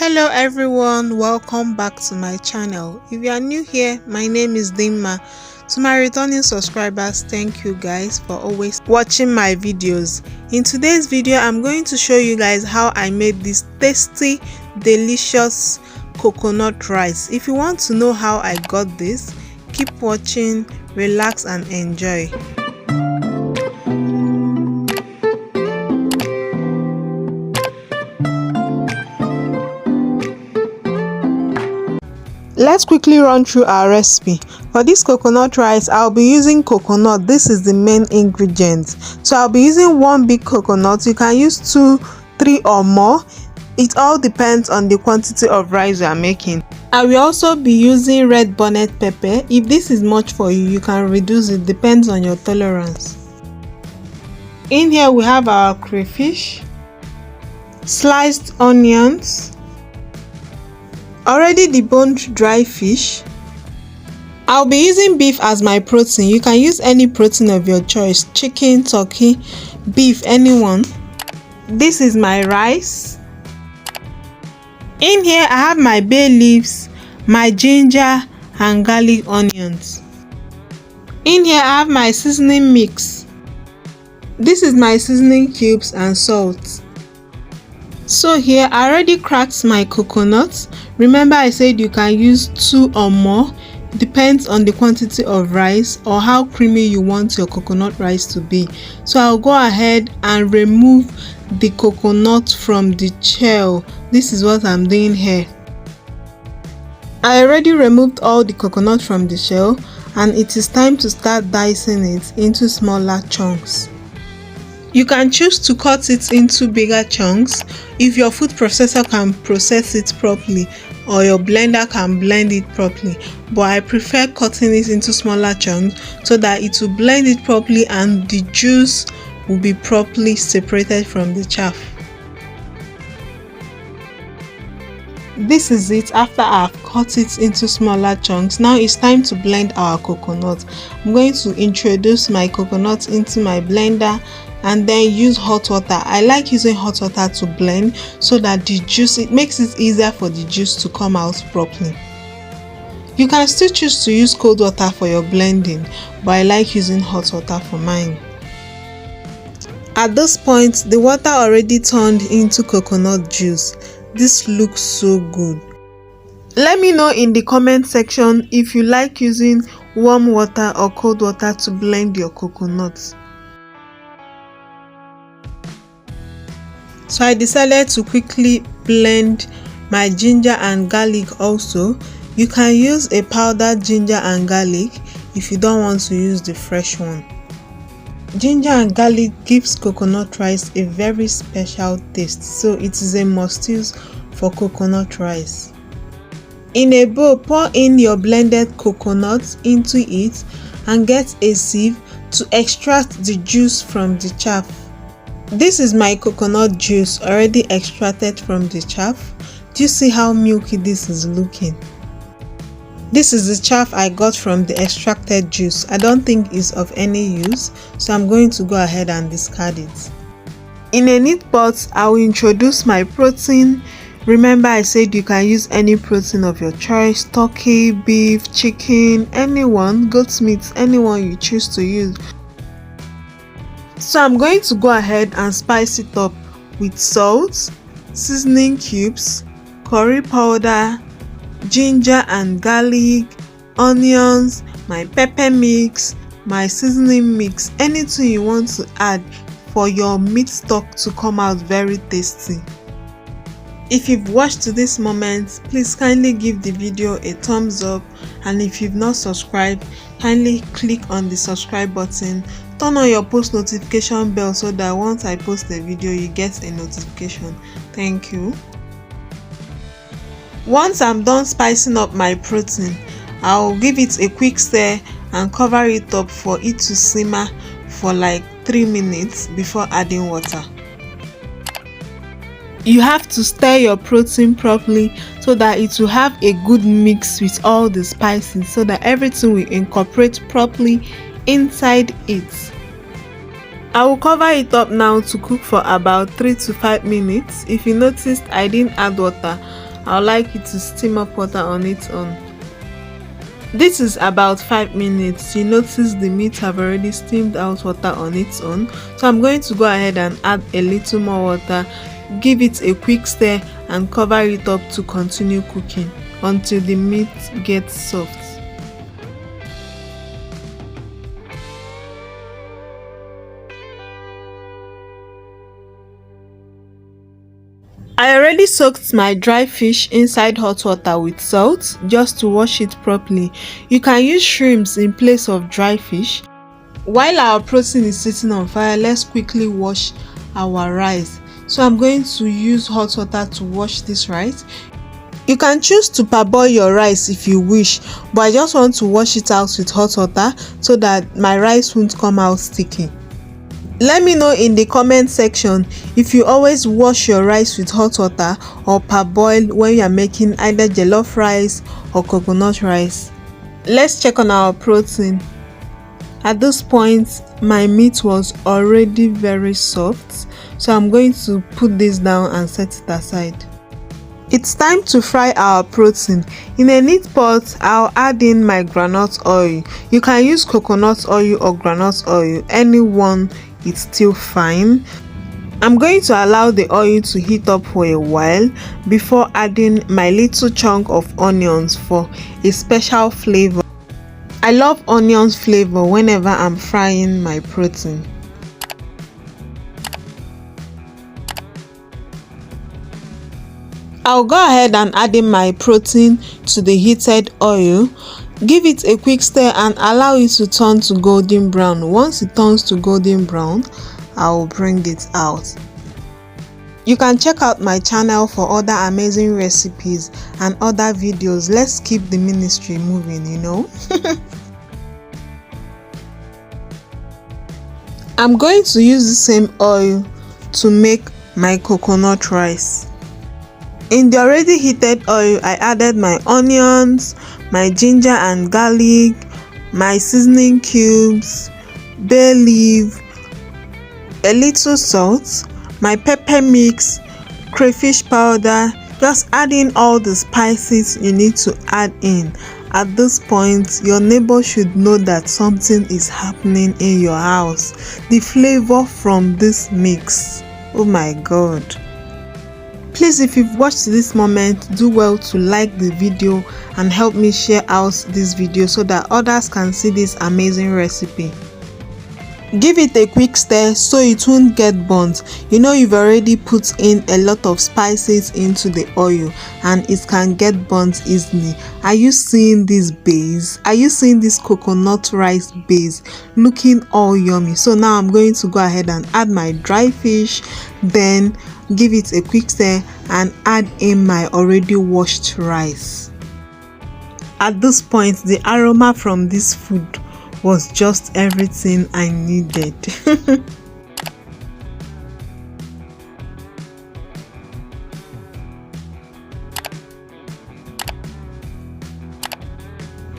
Hello everyone, welcome back to my channel. If you are new here, my name is Dimma. To my returning subscribers, thank you guys for always watching my videos. In today's video, I'm going to show you guys how I made this tasty, delicious coconut rice. If you want to know how I got this, keep watching, relax and enjoy. Let's quickly run through our recipe. For this coconut rice, I'll be using coconut. This is the main ingredient. So I'll be using one big coconut. You can use 2, 3 or more. It all depends on the quantity of rice you are making. I will also be using red bonnet pepper. If this is much for you, you can reduce it. Depends on your tolerance. In here we have our crayfish, sliced onions, already deboned dry fish. I'll be using beef as my protein. You can use any protein of your choice: chicken, turkey, beef, anyone. This is my rice. In here I have my bay leaves, my ginger and garlic onions. In here I have my seasoning mix. This is my seasoning cubes and salt. So here I already cracked my coconut. Remember I said you can use 2 or more, depends on the quantity of rice or how creamy you want your coconut rice to be. So I'll go ahead and remove the coconut from the shell. This is what I'm doing here. I already removed all the coconut from the shell and it is time to start dicing it into smaller chunks. You can choose to cut it into bigger chunks if your food processor can process it properly or your blender can blend it properly, but I prefer cutting it into smaller chunks so that it will blend it properly and the juice will be properly separated from the chaff. This is it after I've cut it into smaller chunks. Now it's time to blend our coconut. I'm going to introduce my coconut into my blender and then use hot water. I like using hot water to blend so that the juice, it makes it easier for the juice to come out properly. You can still choose to use cold water for your blending, but I like using hot water for mine. At this point, the water already turned into coconut juice. This looks so good. Let me know in the comment section if you like using warm water or cold water to blend your coconuts. So I decided to quickly blend my ginger and garlic also. You can use a powdered ginger and garlic if you don't want to use the fresh one. Ginger and garlic gives coconut rice a very special taste, so it is a must use for coconut rice. In a bowl, pour in your blended coconut into it and get a sieve to extract the juice from the chaff. This is my coconut juice already extracted from the chaff. Do you see how milky this is looking? This is the chaff I got from the extracted juice. I don't think it's of any use, so I'm going to go ahead and discard it. In a neat pot, I will introduce my protein. Remember I said you can use any protein of your choice: turkey, beef, chicken, anyone, goat meat, anyone you choose to use. So I'm going to go ahead and spice it up with salt, seasoning cubes, curry powder, ginger and garlic, onions, my pepper mix, my seasoning mix, anything you want to add for your meat stock to come out very tasty. If you've watched to this moment, please kindly give the video a thumbs up, and if you've not subscribed, kindly click on the subscribe button. Turn on your post notification bell so that once I post a video you get a notification. Thank you. Once I'm done spicing up my protein, I'll give it a quick stir and cover it up for it to simmer for like 3 minutes before adding water. You have to stir your protein properly so that it will have a good mix with all the spices so that everything will incorporate properly inside it. I will cover it up now to cook for about 3 to 5 minutes. If you noticed I didn't add water, I would like it to steam up water on its own. This is about 5 minutes. You notice the meat have already steamed out water on its own. So I'm going to go ahead and add a little more water, give it a quick stir and cover it up to continue cooking until the meat gets soft. I already soaked my dry fish inside hot water with salt just to wash it properly. You can use shrimps in place of dry fish. While our protein is sitting on fire, let's quickly wash our rice. So I'm going to use hot water to wash this rice. You can choose to parboil your rice if you wish, but I just want to wash it out with hot water so that my rice won't come out sticky. Let me know in the comment section if you always wash your rice with hot water or parboil when you are making either jollof rice or coconut rice. Let's check on our protein. At this point, my meat was already very soft, so I'm going to put this down and set it aside. It's time to fry our protein. In a neat pot, I'll add in my groundnut oil. You can use coconut oil or groundnut oil, any one is still fine. I'm going to allow the oil to heat up for a while before adding my little chunk of onions for a special flavor. I love onions flavor whenever I'm frying my protein. I'll go ahead and add in my protein to the heated oil. Give it a quick stir and allow it to turn to golden brown. Once it turns to golden brown, I will bring it out. You can check out my channel for other amazing recipes and other videos. Let's keep the ministry moving, you know. I'm going to use the same oil to make my coconut rice. In the already heated oil, I added my onions, my ginger and garlic, my seasoning cubes, bay leaf, a little salt, my pepper mix, crayfish powder. Just add in all the spices you need to add in. At this point, your neighbor should know that something is happening in your house. The flavor from this mix, oh my god. Please, if you've watched this moment, do well to like the video and help me share out this video so that others can see this amazing recipe. Give it a quick stir so it won't get burnt. You know you've already put in a lot of spices into the oil and it can get burnt easily. Are you seeing this base? Are you seeing this coconut rice base looking all yummy? So now I'm going to go ahead and add my dry fish, then give it a quick stir and add in my already washed rice. At this point, the aroma from this food was just everything I needed.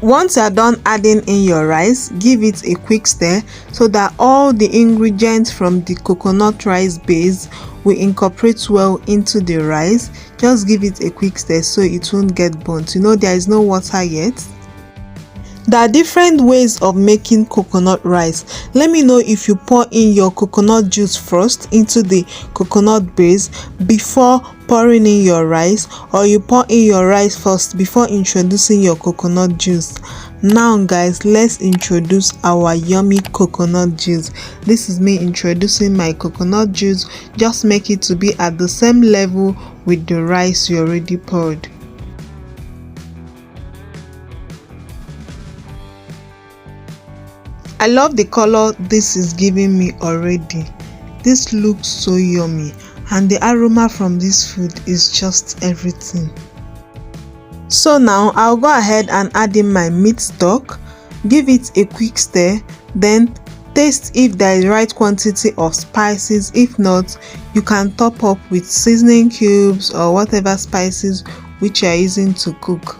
Once you're done adding in your rice, give it a quick stir so that all the ingredients from the coconut rice base will incorporate well into the rice. Just give it a quick stir so it won't get burnt. You know there is no water yet. There are different ways of making coconut rice. Let me know if you pour in your coconut juice first into the coconut base before pouring in your rice, or you pour in your rice first before introducing your coconut juice. Now guys, let's introduce our yummy coconut juice. This is me introducing my coconut juice. Just make it to be at the same level with the rice you already poured. I love the color this is giving me already. This looks so yummy and the aroma from this food is just everything. So now I'll go ahead and add in my meat stock, give it a quick stir, then taste if there is right quantity of spices. If not, you can top up with seasoning cubes or whatever spices which you are using to cook.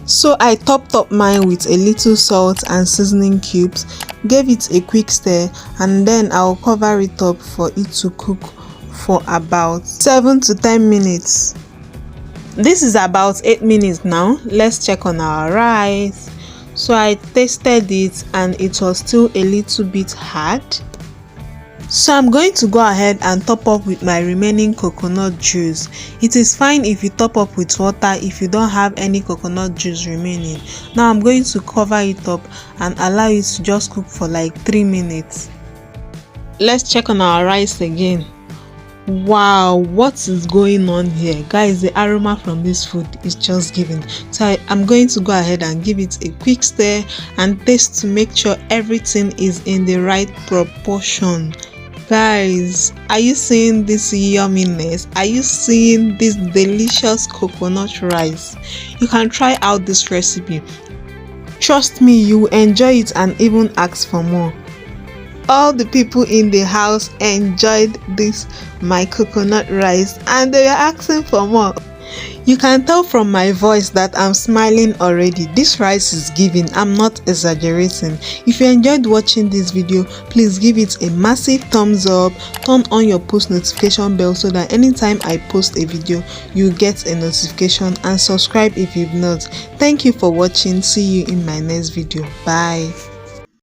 So I topped up mine with a little salt and seasoning cubes, gave it a quick stir, and then I'll cover it up for it to cook for about 7 to 10 minutes. This is about 8 minutes now. Let's check on our rice. So I tasted it and it was still a little bit hard. So I'm going to go ahead and top up with my remaining coconut juice. It is fine if you top up with water if you don't have any coconut juice remaining. Now I'm going to cover it up and allow it to just cook for like 3 minutes. Let's check on our rice again. Wow, what is going on here, guys? The aroma from this food is just giving. So I'm going to go ahead and give it a quick stir and taste to make sure everything is in the right proportion. Guys, are you seeing this yumminess? Are you seeing this delicious coconut rice? You can try out this recipe. Trust me, you will enjoy it and even ask for more. All the people in the house enjoyed this my coconut rice and they were asking for more. You can tell from my voice that I'm smiling already. This rice is giving. I'm not exaggerating. If you enjoyed watching this video, please give it a massive thumbs up. Turn on your post notification bell so that anytime I post a video, you get a notification, and subscribe if you've not. Thank you for watching. See you in my next video. Bye.